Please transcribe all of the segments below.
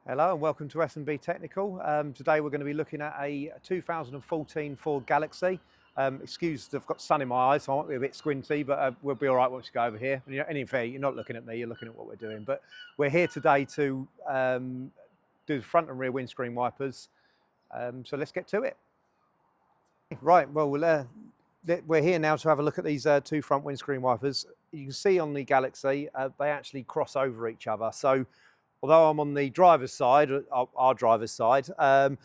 Hello and welcome to S&B Technical. Today we're going to be looking at a 2014 Ford Galaxy. Excuse, I've got sun in my eyes, so I might be a bit squinty, but we'll be all right once we go over here. And in fair, you're not looking at me, you're looking at what we're doing. But we're here today to do the front and rear windscreen wipers. So let's get to it. Right, well, we're here now to have a look at these two front windscreen wipers. You can see on the Galaxy, they actually cross over each other. So although I'm on the driver's side, our driver's side, I'm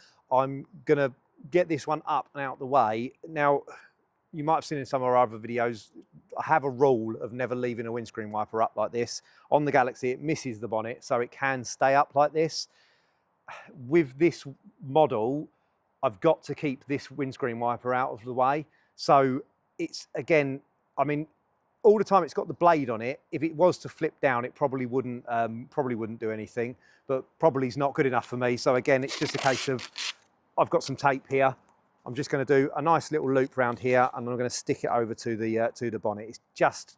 going to get this one up and out the way. Now, you might have seen in some of our other videos, I have a rule of never leaving a windscreen wiper up like this. On the Galaxy, it misses the bonnet, so it can stay up like this. With this model, I've got to keep this windscreen wiper out of the way. So it's, again, I mean, all the time it's got the blade on it. If it was to flip down, it probably wouldn't do anything, but probably is not good enough for me. So again, it's just a case of, I've got some tape here. I'm just going to do a nice little loop around here, and I'm going to stick it over to the bonnet. It's just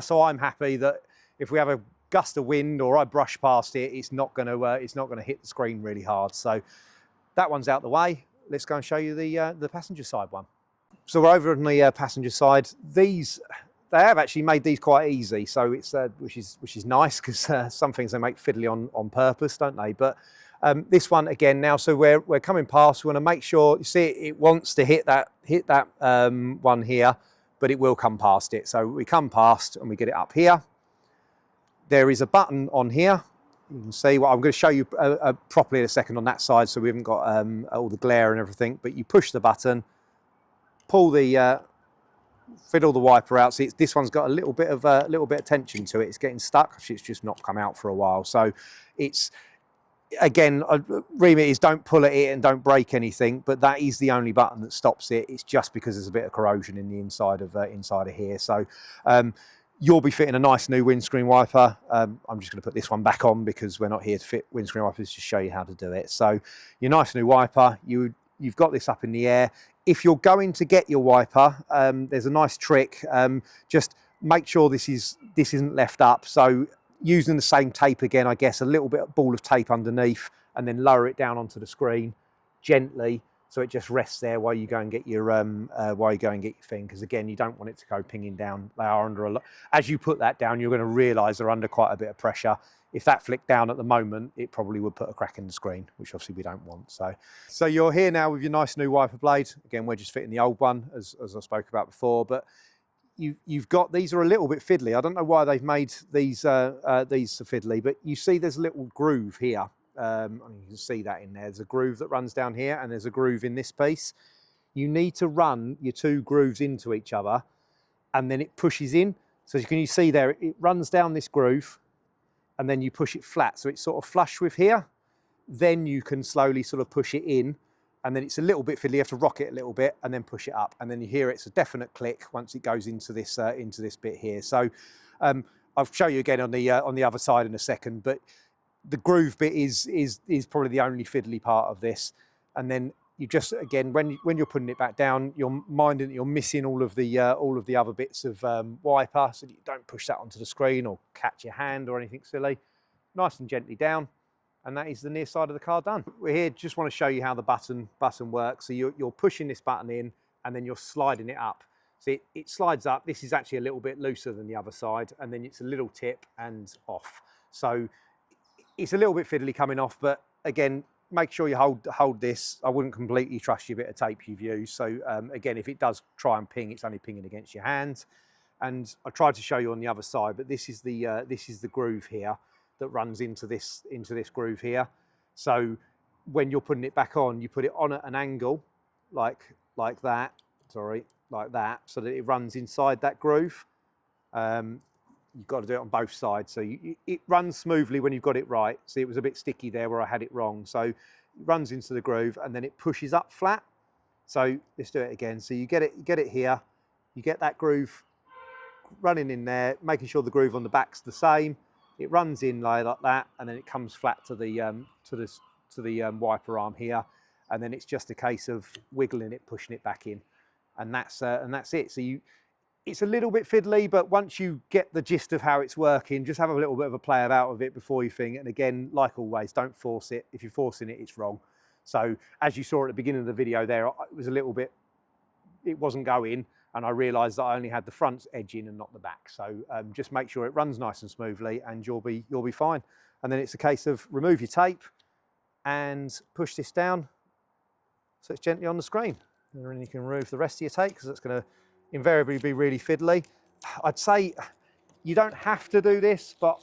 so I'm happy that if we have a gust of wind or I brush past it, it's not going to hit the screen really hard. So that one's out the way. Let's go and show you the passenger side one. So we're over on the passenger side. They have actually made these quite easy, so it's which is nice, because some things they make fiddly on purpose, don't they? But this one again now, so we're coming past. We want to make sure, you see it wants to hit that one here, but it will come past it. So we come past and we get it up here. There is a button on here. You can see what I'm going to show you properly in a second on that side, so we haven't got all the glare and everything. But you push the button, pull the fiddle the wiper out. See, this one's got a little bit of tension to it. It's getting stuck. It's just not come out for a while. So it's, again, remit is don't pull at it and don't break anything, but that is the only button that stops it. It's just because there's a bit of corrosion in the inside of here. So you'll be fitting a nice new windscreen wiper. I'm just going to put this one back on because we're not here to fit windscreen wipers, just show you how to do it. So your nice new wiper, you've got this up in the air. If you're going to get your wiper, there's a nice trick. Just make sure this isn't left up. So using the same tape again, I guess, a little bit of ball of tape underneath, and then lower it down onto the screen gently, so it just rests there while you go and get your thing. Because again, you don't want it to go pinging down. They are under a lot. As you put that down, you're going to realise they're under quite a bit of pressure. If that flicked down at the moment, it probably would put a crack in the screen, which obviously we don't want. So you're here now with your nice new wiper blade. Again, we're just fitting the old one, as I spoke about before. But you've got, these are a little bit fiddly. I don't know why they've made these so fiddly, but you see there's a little groove here. You can see that in there. There's a groove that runs down here, and there's a groove in this piece. You need to run your two grooves into each other, and then it pushes in. So can you see there, it runs down this groove, and then you push it flat, so it's sort of flush with here. Then you can slowly sort of push it in, and then it's a little bit fiddly. You have to rock it a little bit and then push it up, and then you hear it's a definite click once it goes into this bit here. So I'll show you again on the other side in a second, but the groove bit is probably the only fiddly part of this. And then you just, again, when you're putting it back down, you're minding that you're missing all of the other bits of wiper, so that you don't push that onto the screen or catch your hand or anything silly. Nice and gently down, and that is the near side of the car done. We're here, just want to show you how the button works. So you're pushing this button in, and then you're sliding it up. So it slides up. This is actually a little bit looser than the other side, and then it's a little tip and off. So it's a little bit fiddly coming off, but again, make sure you hold this. I wouldn't completely trust your bit of tape you've used. So again, if it does try and ping, it's only pinging against your hand. And I tried to show you on the other side, but this is the groove here that runs into this groove here. So when you're putting it back on, you put it on at an angle, like that. Sorry, like that, so that it runs inside that groove. You've got to do it on both sides, so it runs smoothly when you've got it right. See, it was a bit sticky there where I had it wrong. So it runs into the groove, and then it pushes up flat. So let's do it again. So you get it here, you get that groove running in there, making sure the groove on the back's the same. It runs in like that, and then it comes flat to the wiper arm here, and then it's just a case of wiggling it, pushing it back in, and that's it. So It's a little bit fiddly, but once you get the gist of how it's working, just have a little bit of a play about with it before you thing. And again, like always, don't force it. If you're forcing it, it's wrong. So as you saw at the beginning of the video there, it was a little bit, it wasn't going, and I realised that I only had the front edge in and not the back. So just make sure it runs nice and smoothly, and you'll be fine. And then it's a case of remove your tape and push this down so it's gently on the screen. And then you can remove the rest of your tape because it's going to invariably be really fiddly. I'd say you don't have to do this, but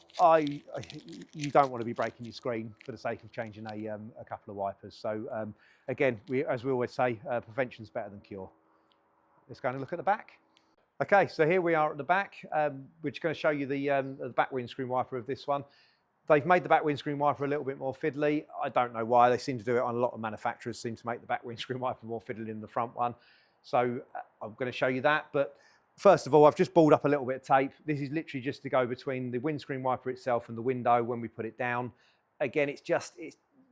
you don't want to be breaking your screen for the sake of changing a couple of wipers. So again, as we always say, prevention's better than cure. Let's go and look at the back. Okay, so here we are at the back. We're just going to show you the back windscreen wiper of this one. They've made the back windscreen wiper a little bit more fiddly. I don't know why. They seem to do it on a lot of manufacturers, seem to make the back windscreen wiper more fiddly than the front one. So I'm going to show you that. But first of all, I've just balled up a little bit of tape. This is literally just to go between the windscreen wiper itself and the window when we put it down. Again,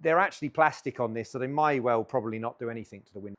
they're actually plastic on this, so they may well probably not do anything to the window.